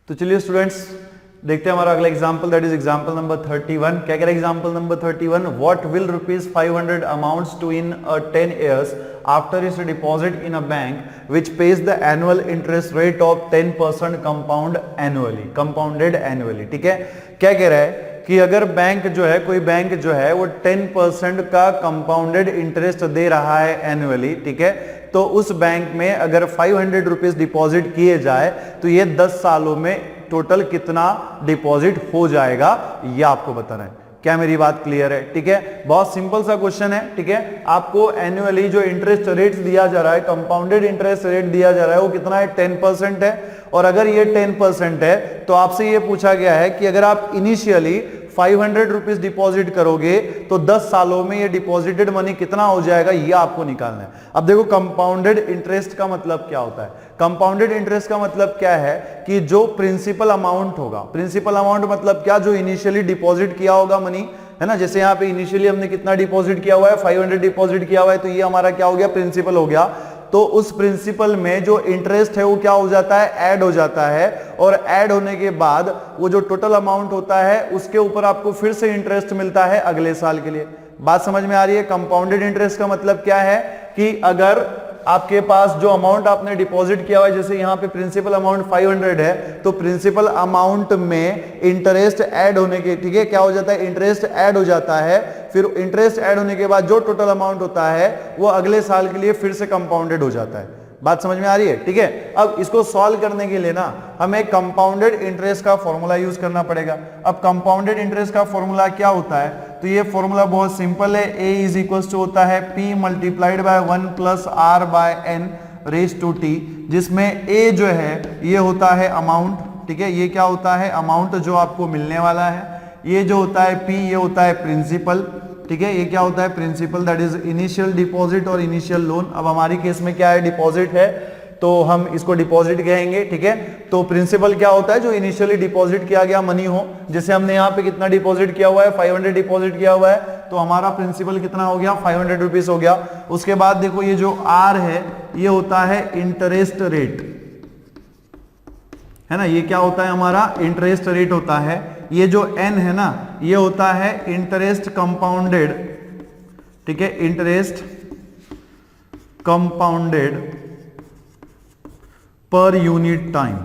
तो चलिए स्टूडेंट्स देखते हैं हमारा अगला example, that is example number 31। क्या कह रहा है example number 31? What will ₹500 amounts to in 10 years after its deposit in a bank which pays the annual interest rate of 10% compounded annually. ठीक है, क्या कह रहा है कि अगर बैंक जो है, कोई बैंक जो है वो 10% का कंपाउंडेड इंटरेस्ट दे रहा है एनुअली, ठीक है, तो उस बैंक में अगर 500 रुपीज डिपॉजिट किए जाए तो ये 10 सालों में टोटल कितना डिपॉजिट हो जाएगा ये आपको बताना है। क्या मेरी बात क्लियर है? ठीक है, बहुत सिंपल सा क्वेश्चन है। ठीक है, आपको एनुअली जो इंटरेस्ट रेट दिया जा रहा है, कंपाउंडेड इंटरेस्ट रेट दिया जा रहा है, वो कितना है? 10% है। और अगर ये 10% है तो आपसे ये पूछा गया है कि अगर आप इनिशियली 500 रुपीज डिपॉजिट करोगे तो 10 सालों में ये डिपॉजिटेड मनी कितना हो जाएगा, ये आपको निकालना है। अब देखो कंपाउंडेड इंटरेस्ट का मतलब क्या होता है? कंपाउंडेड इंटरेस्ट का मतलब क्या है कि जो प्रिंसिपल अमाउंट होगा, प्रिंसिपल अमाउंट मतलब क्या, जो इनिशियली डिपॉजिट किया होगा मनी, है ना। जैसे यहाँ पे इनिशियली हमने कितना डिपॉजिट किया हुआ है? 500 डिपॉजिट किया हुआ है, तो ये हमारा क्या हो गया? प्रिंसिपल हो गया। तो उस प्रिंसिपल में जो इंटरेस्ट है वो क्या हो जाता है? ऐड हो जाता है। और ऐड होने के बाद वो जो टोटल अमाउंट होता है उसके ऊपर आपको फिर से इंटरेस्ट मिलता है अगले साल के लिए। बात समझ में आ रही है? कंपाउंडेड इंटरेस्ट का मतलब क्या है कि अगर आपके पास जो अमाउंट आपने डिपॉजिट किया हुआ है, जैसे यहाँ पे प्रिंसिपल अमाउंट 500 है, तो प्रिंसिपल अमाउंट में इंटरेस्ट ऐड होने के, ठीक है, क्या हो जाता है? इंटरेस्ट ऐड हो जाता है। फिर इंटरेस्ट ऐड होने के बाद जो टोटल अमाउंट होता है वो अगले साल के लिए फिर से कंपाउंडेड हो जाता है। बात समझ में आ रही है? ठीक है, अब इसको सॉल्व करने के लिए ना हमें कंपाउंडेड इंटरेस्ट का फॉर्मूला यूज करना पड़ेगा। अब कंपाउंडेड इंटरेस्ट का फॉर्मूला क्या होता है? तो ये फॉर्मूला बहुत सिंपल है। A इज इक्वल टू होता है P multiplied by 1 plus R by N raise to T, जिसमें A जो है ये होता है अमाउंट, ठीक है, ये क्या होता है? अमाउंट जो आपको मिलने वाला है। ये जो होता है P, ये होता है प्रिंसिपल, ठीक है, ये क्या होता है? Principal, that is initial deposit और इनिशियल लोन। अब हमारी केस में क्या है? डिपॉजिट है, तो हम इसको डिपॉजिट कहेंगे, ठीक है। तो प्रिंसिपल क्या होता है? जो इनिशियली डिपॉजिट किया गया मनी हो। जैसे हमने यहाँ पे कितना डिपॉजिट किया हुआ है? 500 डिपॉजिट किया हुआ है, तो हमारा प्रिंसिपल कितना हो गया? 500 रुपीज हो गया। उसके बाद देखो ये जो R है ये होता है इंटरेस्ट रेट, है ना, ये क्या होता है? हमारा इंटरेस्ट रेट होता है। ये जो N है ना, ये होता है इंटरेस्ट कंपाउंडेड, ठीक है, interest compounded per unit time,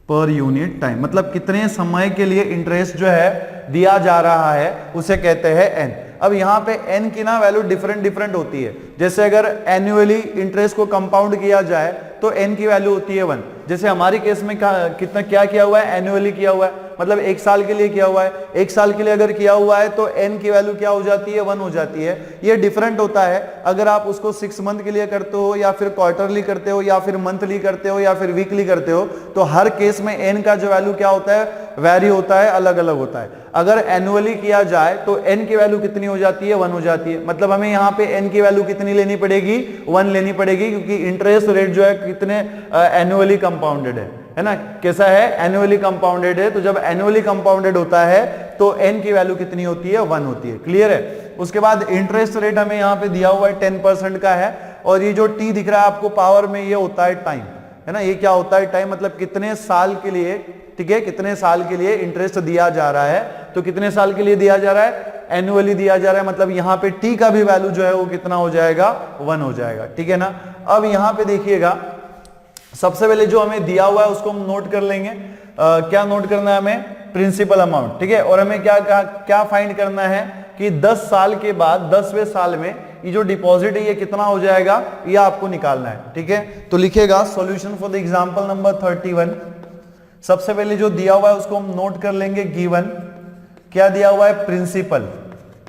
per unit time मतलब कितने समय के लिए इंटरेस्ट जो है दिया जा रहा है उसे कहते हैं N। अब यहाँ पे N की ना वैल्यू डिफरेंट होती है। जैसे अगर एनुअली इंटरेस्ट को कंपाउंड किया जाए तो N की वैल्यू होती है 1। जैसे हमारी केस में कितना क्या किया हुआ है? एनुअली किया हुआ है, मतलब 1 साल के लिए किया हुआ है। 1 साल के लिए अगर किया हुआ है तो N की वैल्यू क्या हो जाती है? 1 हो जाती है। ये डिफरेंट होता है। अगर आप उसको 6 मंथ के लिए करते हो या फिर क्वार्टरली करते हो या फिर मंथली करते हो या फिर वीकली करते हो, तो हर केस में N का जो वैल्यू क्या होता है? वैरी होता है, अलग अलग होता है। अगर एनुअली किया जाए तो N की वैल्यू कितनी हो जाती है? 1 हो जाती है। मतलब हमें यहाँ पे N की वैल्यू कितनी लेनी पड़ेगी? 1 लेनी पड़ेगी, क्योंकि इंटरेस्ट रेट जो है कितने एनुअली कंपाउंडेड है ना। कैसा है? एनुअली कंपाउंडेड है। तो जब एनुअली कंपाउंडेड होता है तो N की वैल्यू कितनी होती है? 1 होती है। क्लियर है? उसके बाद इंटरेस्ट रेट हमें यहाँ पे दिया हुआ है 10% का है, और ये जो T दिख रहा है आपको पावर में, ये होता है टाइम, है ना। ये क्या होता है? टाइम, मतलब कितने साल के लिए, ठीक है, कितने साल के लिए इंटरेस्ट दिया जा रहा है। तो कितने साल के लिए दिया जा रहा है? एनुअली दिया जा रहा है, मतलब यहाँ पे T का भी वैल्यू जो है वो कितना हो जाएगा? 1 हो जाएगा, ठीक है ना। अब यहाँ पे देखिएगा, सबसे पहले जो हमें दिया हुआ है उसको हम नोट कर लेंगे। क्या नोट करना है हमें? प्रिंसिपल अमाउंट, ठीक है। और हमें क्या फाइंड करना है कि 10 साल के बाद 10वें साल में ये जो डिपॉजिट है ये कितना हो जाएगा, ये आपको निकालना है, ठीक है। तो लिखेगा solution for the example number 31। सबसे पहले जो दिया हुआ है उसको हम नोट कर लेंगे। गिवन क्या दिया हुआ है? प्रिंसिपल,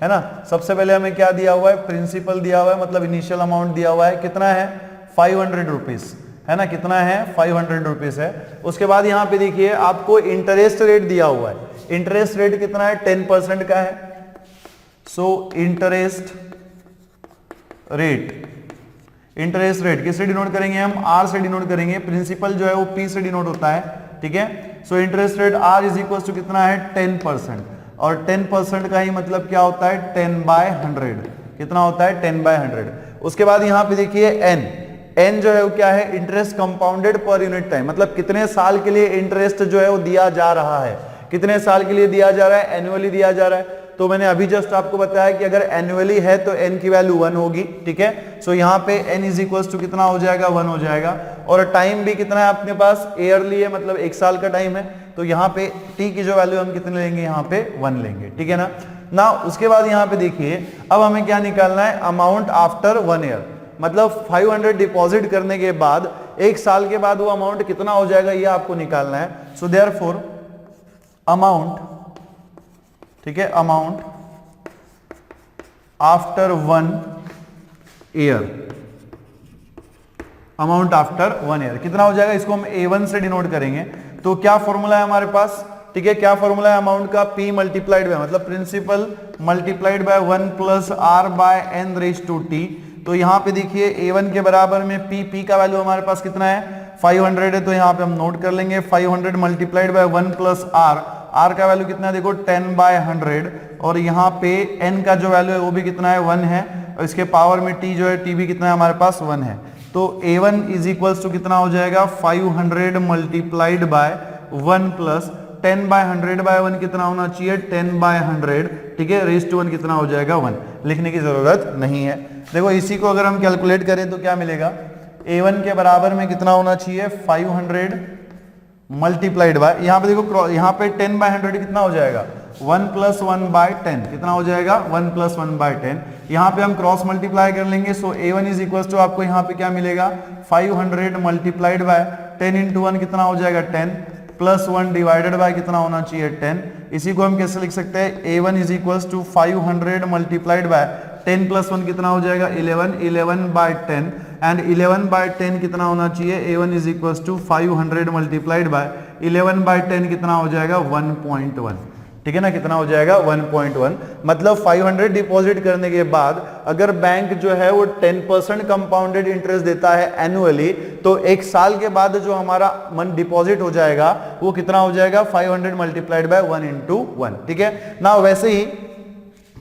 है ना। सबसे पहले हमें क्या दिया हुआ है? प्रिंसिपल दिया हुआ है, मतलब इनिशियल अमाउंट दिया हुआ है। कितना है? 500 रुपीज, है ना। कितना है? 500 रुपीज है। उसके बाद यहाँ पे देखिए आपको इंटरेस्ट रेट दिया हुआ है। इंटरेस्ट रेट कितना है? 10% का है। सो इंटरेस्ट रेट किससे डिनोट करेंगे हम? R से डिनोट करेंगे। प्रिंसिपल जो है वो P से डिनोट होता है, ठीक है। So interest rate R is equal to कितना है? 10%। और 10% का ही मतलब क्या होता है? 10/100। कितना होता है? 10/100। उसके बाद यहाँ पे देखिए एन जो है वो क्या है, interest compounded per unit time, मतलब कितने साल के लिए इंटरेस्ट जो है वो दिया जा रहा है, कितने साल के लिए दिया जा रहा है, एनुअली दिया जा रहा है। तो मैंने अभी जस्ट आपको बताया कि अगर एनुअली है तो n की वैल्यू 1 होगी, ठीक है। सो यहाँ पे n इज इक्वल्स टू कितना हो जाएगा, 1 हो जाएगा। और टाइम भी कितना है अपने पास, ईयरली है, मतलब 1 साल का टाइम है। तो यहाँ पे t की जो वैल्यू हम कितने लेंगे, यहाँ पे 1 लेंगे, ठीक है ना। ना उसके बाद यहाँ पे देखिए अब हमें क्या निकालना है, अमाउंट आफ्टर 1 ईयर, मतलब 500 डिपॉजिट करने के बाद 1 साल के बाद वो अमाउंट कितना हो जाएगा ये आपको निकालना है। सो देयरफॉर अमाउंट, ठीक है, amount after 1 year, amount after 1 year कितना हो जाएगा, इसको हम A1 से डिनोट करेंगे। तो क्या फॉर्मूला है हमारे पास, ठीक है, क्या फॉर्मूला है अमाउंट का, P मल्टीप्लाइड बाय, मतलब principal multiplied by 1 plus R by n raise to t। तो यहाँ पे देखिए A1 के बराबर में P का वैल्यू हमारे पास कितना है, 500 है। तो यहाँ पे हम नोट कर लेंगे 500 मल्टीप्लाइड बाय 1 प्लस R का वैल्यू कितना है, देखो 10/100। और यहाँ पे n का जो वैल्यू है वो भी कितना है, 1 है। और इसके पावर में t जो है, t भी कितना है हमारे पास, 1 है। तो A1 इज इक्वल्स टू कितना हो जाएगा, 500 मल्टीप्लाइड बाय 1 प्लस 10/100/1 कितना होना चाहिए, 10/100, ठीक है, रेज टू 1 कितना हो जाएगा, 1। लिखने की जरूरत नहीं है। देखो इसी को अगर हम कैलकुलेट करें तो क्या मिलेगा, A1 के बराबर में कितना होना चाहिए, 500 मल्टीप्लाइड बाय, यहाँ पे देखो यहाँ पे 10/100 कितना हो जाएगा, 1 + 1/10 कितना हो जाएगा, 1 + 1/10। यहाँ पे हम क्रॉस मल्टीप्लाई कर लेंगे। सो A1 इज इक्वल टू आपको यहाँ पे क्या मिलेगा, 500 मल्टीप्लाइड बाय 10 × 1 कितना हो जाएगा, 10 + 1 डिवाइडेड बाय कितना होना चाहिए, 10। इसी को हम कैसे लिख सकते हैं, A1 is equal to 500 multiplied by 10 + 1 कितना हो जाएगा, 11, 11/10 एंड 11/10 कितना होना चाहिए, A1 is equal to 500 multiplied by 11/10 कितना हो जाएगा, 1.1, ठीक है ना, कितना हो जाएगा, 1.1। मतलब 500 डिपॉजिट करने के बाद अगर बैंक जो है वो 10% कंपाउंडेड इंटरेस्ट देता है एनुअली, तो 1 साल के बाद जो हमारा मन डिपॉजिट हो जाएगा वो कितना हो जाएगा, 500 मल्टीप्लाइड बाय 1 × 1, ठीक है ना। वैसे ही,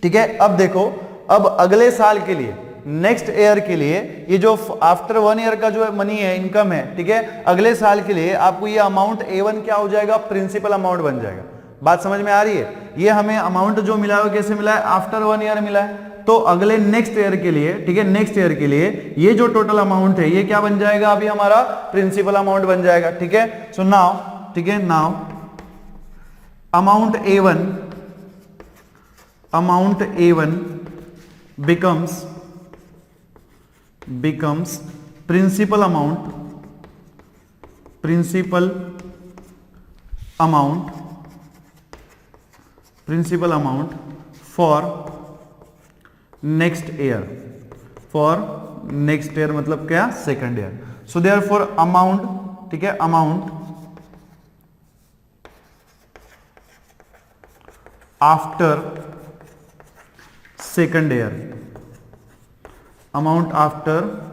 ठीक है, अब देखो अब अगले साल के लिए, नेक्स्ट ईयर के लिए, ये जो आफ्टर 1 ईयर का जो मनी है, इनकम है, ठीक है, अगले साल के लिए आपको ये अमाउंट A1 क्या हो जाएगा, प्रिंसिपल अमाउंट बन जाएगा। बात समझ में आ रही है, ये हमें अमाउंट जो मिला है कैसे मिला है, आफ्टर 1 ईयर मिला है। तो अगले नेक्स्ट ईयर के लिए, ठीक है, नेक्स्ट ईयर के लिए ये जो टोटल अमाउंट है ये क्या बन जाएगा, अभी हमारा प्रिंसिपल अमाउंट बन जाएगा, ठीक है। सो नाउ, ठीक है, now amount A1 becomes principal amount for next year, मतलब क्या, second year. So therefore amount, ठीक है, amount after second year, amount after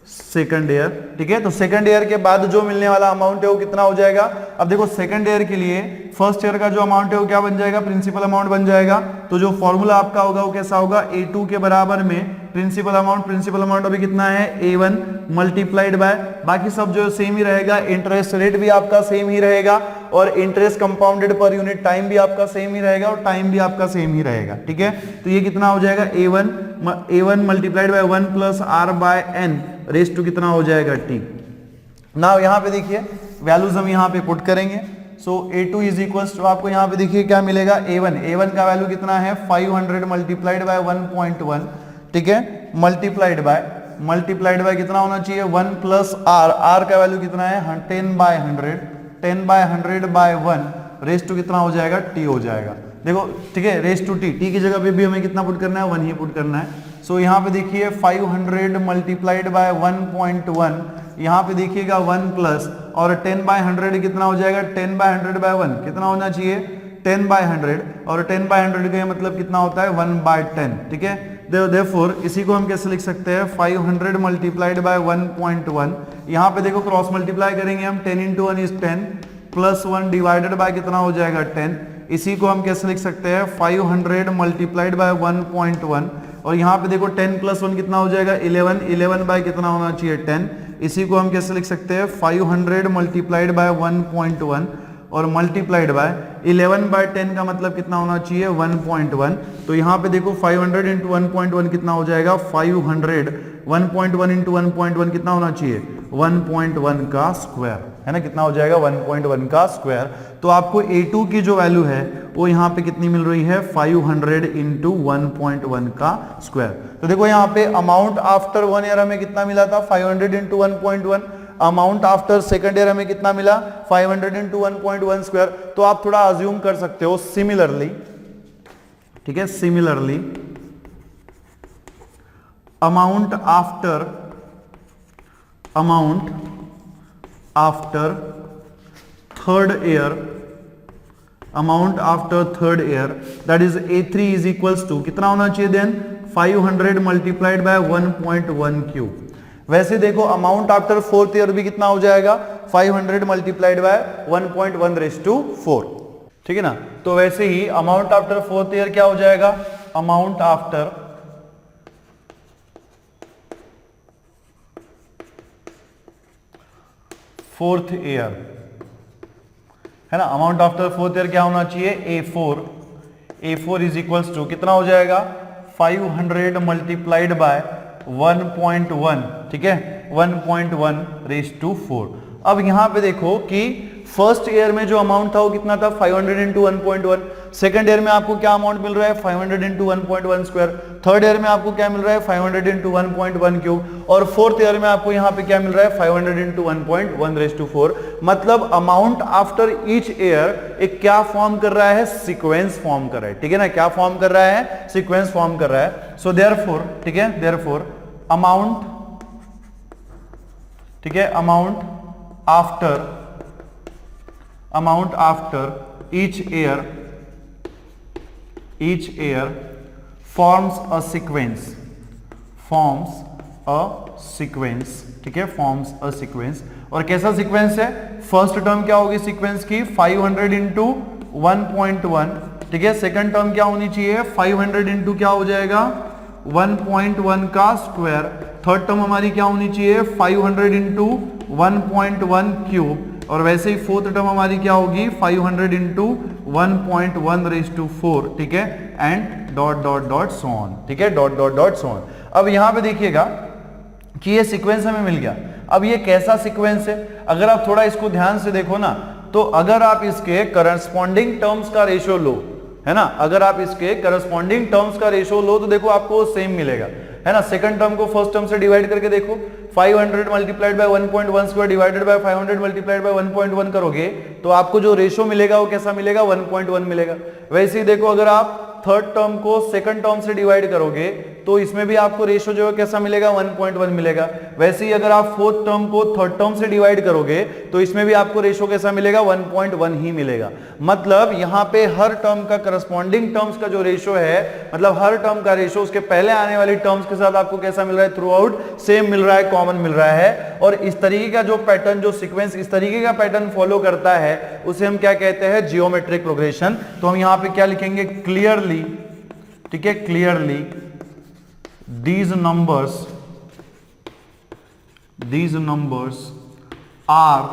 second year, ठीक है। तो सेकंड ईयर के बाद जो मिलने वाला अमाउंट है वो कितना हो जाएगा। अब देखो सेकंड ईयर के लिए फर्स्ट ईयर का जो अमाउंट है वो क्या बन जाएगा, प्रिंसिपल अमाउंट बन जाएगा। तो जो फॉर्मूला आपका होगा वो कैसा होगा, A2 के बराबर में प्रिंसिपल अमाउंट अभी कितना है, A1 मल्टीप्लाइड बाय, बाकी सब जो सेम ही रहेगा, इंटरेस्ट रेट भी आपका सेम ही रहेगा और interest compounded per unit time भी आपका सेम ही रहेगा और टाइम भी आपका सेम ही रहेगा, ठीक है। तो ये कितना हो जाएगा, A1 multiplied by 1 + R/n raise to कितना हो जाएगा, t। नाउ यहाँ पे देखिए वैल्यूज हम यहाँ पे पुट करेंगे। सो A2 इज इक्वल टू आपको यहाँ पे देखिए क्या मिलेगा, A1 का वैल्यू कितना है, 500 मल्टीप्लाइड बाय 1.1, ठीक है, मल्टीप्लाइड बाय कितना होना चाहिए, 1 + R का वैल्यू कितना है, 10/100 बाय 1 रेज टू कितना हो जाएगा, t हो जाएगा। देखो ठीक है, रेज टू t की जगह पे भी हमें कितना पुट करना है, 1 ही पुट करना है। सो यहाँ पे देखिए 500 मल्टीप्लाइड बाय 1.1, यहाँ पे देखिएगा 1 प्लस और 10/100 कितना हो जाएगा, 10/100 बाय 1 कितना होना चाहिए, 10/100 और 10/100 का मतलब कितना होता है, 1/10, ठीक है। देयरफॉर इसी को हम कैसे लिख सकते हैं, 500 मल्टीप्लाइड बाय 1.1, यहाँ पे देखो क्रॉस मल्टीप्लाई करेंगे हम, 10 × 1 = 10 + 1 डिवाइडेड बाय कितना हो जाएगा, 10। इसी को हम कैसे लिख सकते हैं, 500 मल्टीप्लाइड बाय 1.1 और यहाँ पे देखो 10 + 1 कितना हो जाएगा, 11 बाय कितना होना चाहिए, 10। इसी को हम कैसे लिख सकते हैं 500 मल्टीप्लाइड बाय 1.1 और मल्टीप्लाइड बाय 11/10 का मतलब कितना होना चाहिए 1.1। तो यहाँ पे देखो 500 इंटू 1.1 कितना हो जाएगा 500, 1.1 इंटू 1.1 कितना होना चाहिए 1.1 का स्क्वायर, है ना, कितना हो जाएगा 1.1 का स्क्वायर। तो आपको A2 की जो वैल्यू है वो यहाँ पे कितनी मिल रही है 500 इंटू 1.1 का स्क्वायर। तो देखो यहाँ पे अमाउंट आफ्टर 1 ईयर हमें कितना मिला था 500 into 1.1, amount after second year हमें कितना मिला 500 इंटू 1.1 स्क्वायर। तो आप थोड़ा अज्यूम कर सकते हो सिमिलरली, ठीक है, similarly amount after third year, amount after third year that is A3 is equals to कितना होना चाहिए देन 500 मल्टीप्लाइड बाय 1.1 क्यूब। वैसे देखो अमाउंट आफ्टर फोर्थ ईयर भी कितना हो जाएगा 500 मल्टीप्लाइड बाय 1.1 रेज़ टू 4, ठीक है ना। तो वैसे ही अमाउंट आफ्टर फोर्थ ईयर क्या हो जाएगा, अमाउंट आफ्टर फोर्थ ईयर, है ना, अमाउंट आफ्टर फोर्थ ईयर क्या होना चाहिए A4 इज इक्वल्स टू कितना हो जाएगा 500 मल्टीप्लाइड बाय 1.1, ठीक है, 1.1 रेज़ टू 4। अब यहां पे देखो कि फर्स्ट ईयर में जो अमाउंट था वो कितना था 500 इंटू 1.1, सेकेंड ईयर में आपको क्या अमाउंट मिल रहा है 500 इंटू 1.1 स्क्वायर, थर्ड ईयर में आपको क्या मिल रहा है 500 इंटू 1.1 क्यूब, और फोर्थ ईयर में आपको यहाँ पे क्या मिल रहा है 500 इंटू 1.1 रेज़ टू 4। मतलब अमाउंट आफ्टर ईच ईयर एक क्या फॉर्म कर रहा है, सीक्वेंस फॉर्म कर रहा है, ठीक है ना, क्या फॉर्म कर रहा है, सीक्वेंस फॉर्म कर रहा है। सो देयरफॉर, ठीक है, देयरफॉर अमाउंट, ठीक है, amount after each year forms a sequence, ठीक है, forms a sequence। और कैसा सीक्वेंस है, फर्स्ट टर्म क्या होगी सीक्वेंस की 500 इंटू 1.1, ठीक है, सेकंड टर्म क्या होनी चाहिए 500 इंटू क्या हो जाएगा 1.1 का स्क्वायर, थर्ड टर्म हमारी क्या होनी चाहिए 500 इंटू 1.1 क्यूब, और वैसे ही फोर्थ टर्म हमारी क्या होगी 500 इंटू 1.1 रेज़ टू 4, ठीक है, and dot dot dot so on, ठीक है, dot dot dot so on. अब यहां पे देखिएगा कि ये सीक्वेंस हमें मिल गया। अब ये कैसा सीक्वेंस है, अगर आप थोड़ा इसको ध्यान से देखो ना, तो अगर आप इसके करस्पॉन्डिंग टर्म्स का रेशियो लो, है ना, अगर आप इसके करस्पॉन्डिंग टर्म्स का रेशियो लो तो देखो आपको सेम मिलेगा, है ना। सेकंड टर्म को फर्स्ट टर्म से डिवाइड करके देखो, 500 multiplied by 1.1 square divided by 500 multiplied by 1.1 करोगे तो आपको जो रेशियो मिलेगा वो कैसा मिलेगा 1.1 मिलेगा। वैसे ही देखो अगर आप थर्ड टर्म को सेकंड टर्म से डिवाइड करोगे तो इसमें भी आपको रेशियो जो है कैसा मिलेगा 1.1 मिलेगा। वैसे ही अगर आप फोर्थ टर्म को थर्ड टर्म से डिवाइड करोगे तो इसमें भी आपको रेशियो कैसा मिलेगा 1.1 ही मिलेगा। मतलब यहां पे हर टर्म का करस्पॉन्डिंग टर्म्स का जो रेशियो है, मतलब हर टर्म का रेशियो उसके पहले आने वाली टर्म्स के साथ आपको कैसा मिल रहा है, थ्रू आउट सेम मिल रहा है, कॉमन मिल रहा है। और इस तरीके का जो पैटर्न, जो सीक्वेंस इस तरीके का पैटर्न फॉलो करता है उसे हम क्या कहते हैं, जियोमेट्रिक प्रोग्रेशन। तो हम यहां पे क्या लिखेंगे, क्लियरली, ठीक है, clearly these numbers are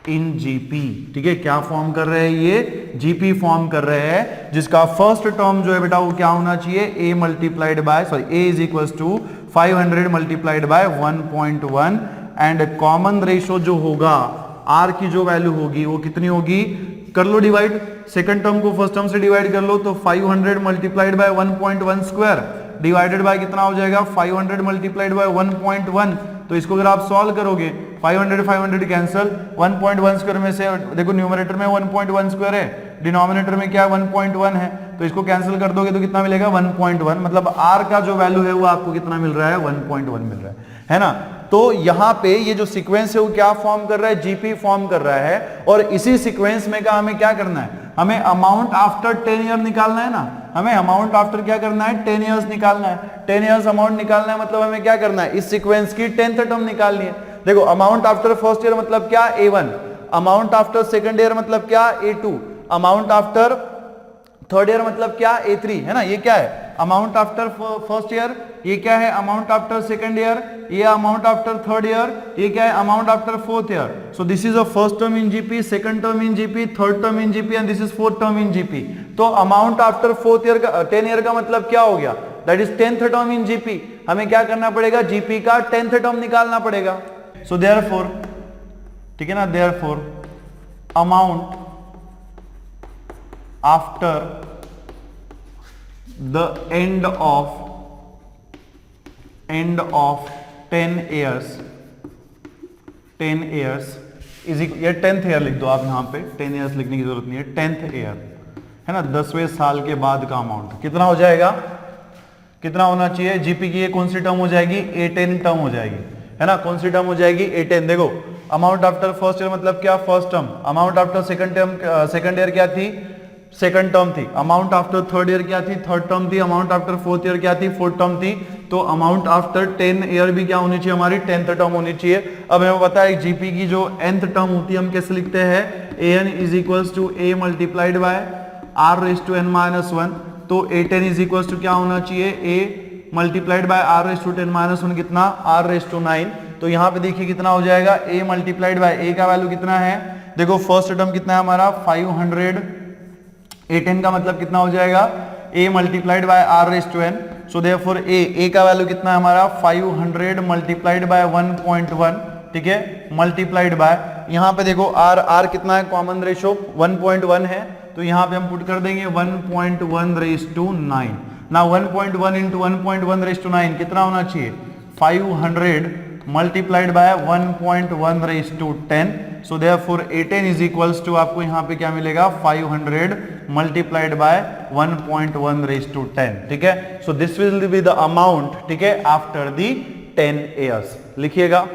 in GP, ठीक है, क्या फॉर्म कर रहे हैं ये, GP फॉर्म कर रहे हैं, जिसका फर्स्ट टर्म जो है बेटा वो क्या होना चाहिए A multiplied by A is equal to 500 multiplied by 1.1 and common ratio जो होगा R की जो वैल्यू होगी वो कितनी होगी, कर लो डिवाइड, सेकंड टर्म को फर्स्ट टर्म से डिवाइड कर लो तो 500 multiplied by 1.1 square divided by कितना हो जाएगा 500 मल्टीप्लाइड बाय 1.1। तो इसको अगर आप सॉल्व करोगे 500 कैंसिल, 1.1 स्क्वायर में से देखो न्यूमरेटर में 1.1 स्क्वायर है, डिनोमिनेटर में क्या 1.1 है, तो इसको कैंसिल कर दोगे तो कितना मिलेगा 1.1। मतलब R का जो वैल्यू है वो आपको कितना मिल रहा है 1.1 मिल रहा है ना। तो यहाँ पे ये जो सीक्वेंस है वो क्या फॉर्म कर रहा है, जीपी फॉर्म कर रहा है। और इसी सीक्वेंस में का हमें क्या करना है, हमें अमाउंट आफ्टर 10 ईयर निकालना है ना, हमें अमाउंट आफ्टर क्या करना है 10 इयर्स निकालना है। 10 इयर्स अमाउंट निकालना है, मतलब हमें क्या करना है, इस सीक्वेंस की 10th टर्म निकालनी है। देखो अमाउंट आफ्टर फर्स्ट ईयर मतलब क्या A1, amount after second year मतलब क्या A2, amount after third year मतलब क्या A3, है ना, ये क्या है अमाउंट आफ्टर फर्स्ट ईयर, ये क्या है अमाउंट आफ्टर सेकंड ईयर, ये अमाउंट आफ्टर थर्ड ईयर, ये क्या है amount after fourth year. So this is a first term in GP, second term in GP, third term in GP and this is fourth term in GP. तो amount after fourth year का 10 year का मतलब क्या हो गया, that is 10th term in GP. हमें क्या करना पड़ेगा, जीपी का 10th टर्म निकालना पड़ेगा. सो देयरफॉर, ठीक है ना, therefore amount after the end of 10 years is ये 10th ईयर लिख दो आप यहाँ पे, 10 ईयर्स लिखने की जरूरत नहीं है, 10th ईयर है ना, 10वें साल के बाद का अमाउंट कितना हो जाएगा, कितना होना चाहिए. जीपी की ये कौन सी टर्म हो जाएगी, A10 टर्म हो जाएगी, है ना. कौन सी टर्म हो जाएगी, A10. देखो अमाउंट आफ्टर फर्स्ट ईयर मतलब क्या, first term. Amount after second year क्या थी, सेकंड टर्म थी. अमाउंट आफ्टर थर्ड ईयर क्या थी, थर्ड टर्म थी. अमाउंट आफ्टर फोर्थ ईयर क्या थी, फोर्थ टर्म थी. तो अमाउंट आफ्टर 10 ईयर भी क्या होनी चाहिए, हमारी 10th टर्म होनी चाहिए. अब हमें पता है जीपी की जो nth टर्म होती है हम कैसे लिखते हैं, an is equals to a multiplied by r raise to n minus 1. तो A10 इज इक्वल्स टू क्या होना चाहिए, a multiplied by r raise to 10 minus 1 कितना, r रेज टू 9. तो यहाँ पे देखिए कितना हो जाएगा, a मल्टीप्लाइड बाय a का वैल्यू कितना है, देखो फर्स्ट टर्म कितना है हमारा 500. A10 का मतलब कितना हो जाएगा, a multiplied by r raise to n. So therefore a का वैल्यू कितना है हमारा 500 मल्टीप्लाइड बाय 1.1, ठीक है, मल्टीप्लाइड बाय यहाँ पे देखो r कितना है, कॉमन रेशो 1.1 है. तो यहाँ पे हम पुट कर देंगे 1.1 रेज टू 9. ना 1.1 इंटू 1.1 रेज टू 9 कितना होना चाहिए, 500 multiplied by 1.1 raise to 10. So therefore A10 is equals to आपको यहाँ पे क्या मिलेगा, 500 मल्टीप्लाइड बाय 1.1 रेज टू 10. ठीक है, so this will be the amount, ठीक है, आफ्टर दी 10 ईयर्स. लिखिएगा.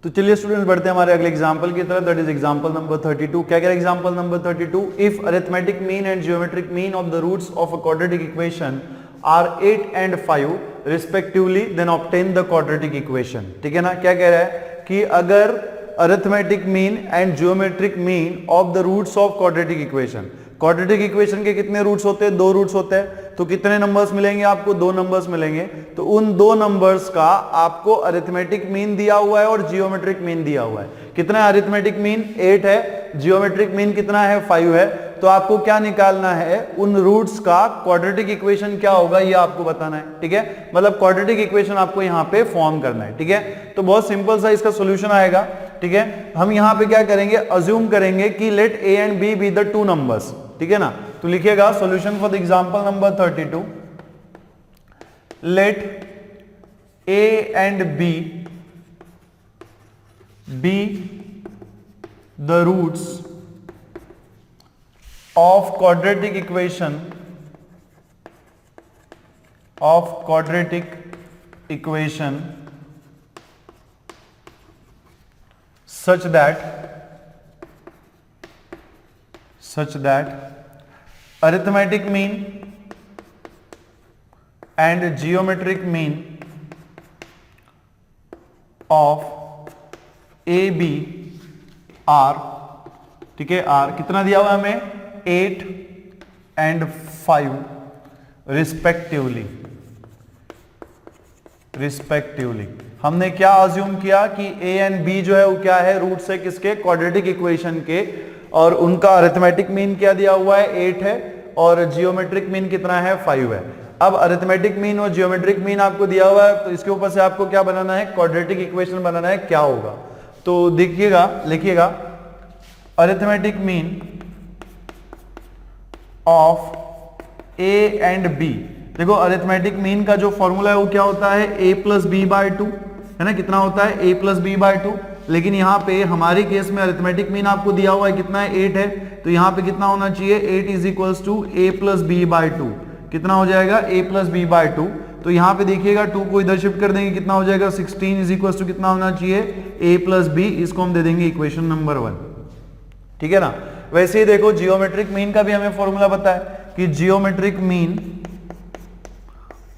तो चलिए स्टूडेंट्स बढ़ते हैं हमारे अगले एग्जांपल की तरफ, दैट इज एग्जांपल नंबर 32. क्या कह रहा है example number 32, if arithmetic mean and geometric mean of the roots of a quadratic equation are 8 and 5 respectively then obtain the quadratic equation. ठीक है ना, क्या कह रहा है कि अगर arithmetic mean and geometric mean of the roots of quadratic equation, quadratic equation के कितने रूट्स होते हैं, 2 रूट्स होते हैं. तो कितने नंबर्स मिलेंगे आपको, 2 नंबर्स मिलेंगे. तो उन 2 नंबर्स का आपको अरिथमेटिक मीन दिया हुआ है और जियोमेट्रिक मीन दिया हुआ है. कितना है अरिथमेटिक मीन, 8 है. जियोमेट्रिक मीन कितना है, 5 है. तो आपको क्या निकालना है, उन रूट्स का क्वाड्रेटिक इक्वेशन क्या होगा ये आपको बताना है. ठीक है, मतलब क्वाड्रेटिक इक्वेशन आपको यहाँ पे फॉर्म करना है. ठीक है, तो बहुत सिंपल सा इसका सोल्यूशन आएगा. ठीक है, हम यहाँ पे क्या करेंगे, अज्यूम करेंगे कि let a and b be the 2 numbers. ठीक है ना, तो लिखिएगा solution for the example number 32. Let a and b be the roots of quadratic equation such that arithmetic mean and geometric mean of AB R, ठीक है, R कितना दिया हुआ है हमें, 8 and 5 रिस्पेक्टिवली. हमने क्या अज्यूम किया कि a एंड b जो है वो क्या है, रूट्स है किसके, क्वाड्रेटिक इक्वेशन के, और उनका अरिथमेटिक मीन क्या दिया हुआ है, 8 है, और जियोमेट्रिक मीन कितना है, 5 है. अब अरिथमेटिक मीन और जियोमेट्रिक मीन आपको दिया हुआ है, तो इसके ऊपर से आपको क्या बनाना है, क्वाड्रेटिक इक्वेशन बनाना है. क्या होगा, तो देखिएगा, लिखिएगा arithmetic mean of a and b. देखो अरिथमेटिक मीन का जो फॉर्मूला है वो क्या होता है, a प्लस बी बाय 2, है ना, कितना होता है, a प्लस बी बाय 2. लेकिन यहाँ पे हमारे केस में अरिथमेटिक मीन आपको दिया हुआ है कितना है, 8 है. तो यहाँ पे कितना होना चाहिए, 8 is equals to a plus b by 2. कितना हो जाएगा, a प्लस बी बाय 2. तो यहाँ पे देखिएगा 2 को इधर शिफ्ट कर देंगे, कितना हो जाएगा, 16 इज इक्वल्स टू कितना होना चाहिए, a प्लस बी. इसको हम दे देंगे इक्वेशन नंबर 1. ठीक है ना. वैसे ही देखो जियोमेट्रिक मीन का भी हमें फॉर्मूला पता है कि geometric mean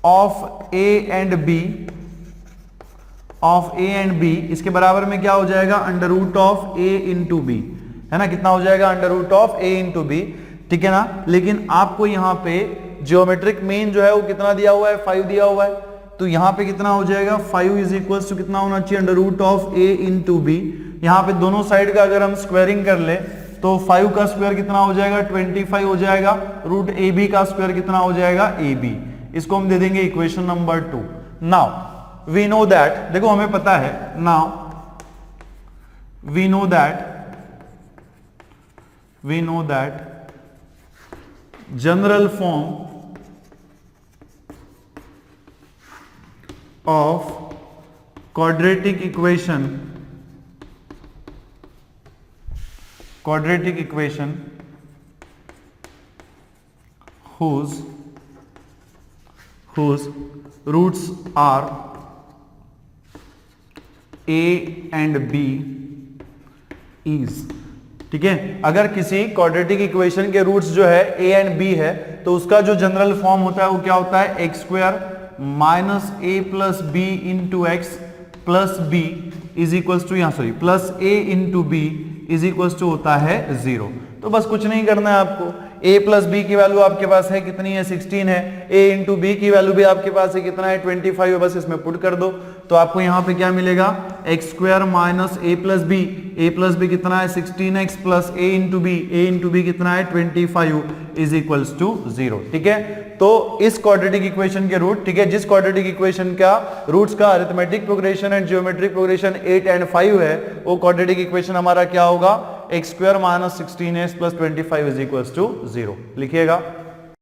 of a and b इसके बराबर में क्या हो जाएगा, under root of a into b, है ना, कितना हो जाएगा, under root of a into b. ठीक है ना. लेकिन आपको यहाँ पे जियोमेट्रिक मीन जो है वो कितना दिया हुआ है, 5 दिया हुआ है, तो यहाँ पे कितना हो जाएगा 5 इज इक्वल टू कितना होना चाहिए, under root of a into b. यहाँ पे दोनों साइड का अगर हम स्क्वायरिंग कर ले तो 5 का स्क्वायर कितना हो जाएगा 25 हो जाएगा, रूट ए बी का स्क्वायर कितना हो जाएगा ए बी। इसको हम दे देंगे equation number 2। Now we know that, देखो हमें पता है, now we know that general form of quadratic equation whose roots are a and b is, ठीक है। अगर किसी क्वाड्रेटिक इक्वेशन के रूट्स जो है a एंड b है तो उसका जो जनरल फॉर्म होता है वो क्या होता है, x square minus a plus b into x plus b is equals to, यहाँ sorry plus a into b is equals to होता है 0। तो बस कुछ नहीं करना है आपको, a प्लस बी की वैल्यू आपके पास है कितनी है 16 है, a इंटू बी की वैल्यू भी आपके पास है कितना है 25 है, बस इसमें पुट कर दो तो आपको यहाँ पे क्या मिलेगा, x square minus a plus B कितना है 16x plus a into B कितना है 25 इज इक्वल्स टू 0, ठीक है। तो इस क्वाड्रेटिक इक्वेशन के रूट, ठीक है, जिस क्वाड्रेटिक इक्वेशन का रूट्स का arithmetic progression and geometric progression 8 and 5 है, वो क्वाड्रेटिक इक्वेशन हमारा क्या होगा, x square minus 16x plus 25 is equals to 0, लिखिएगा।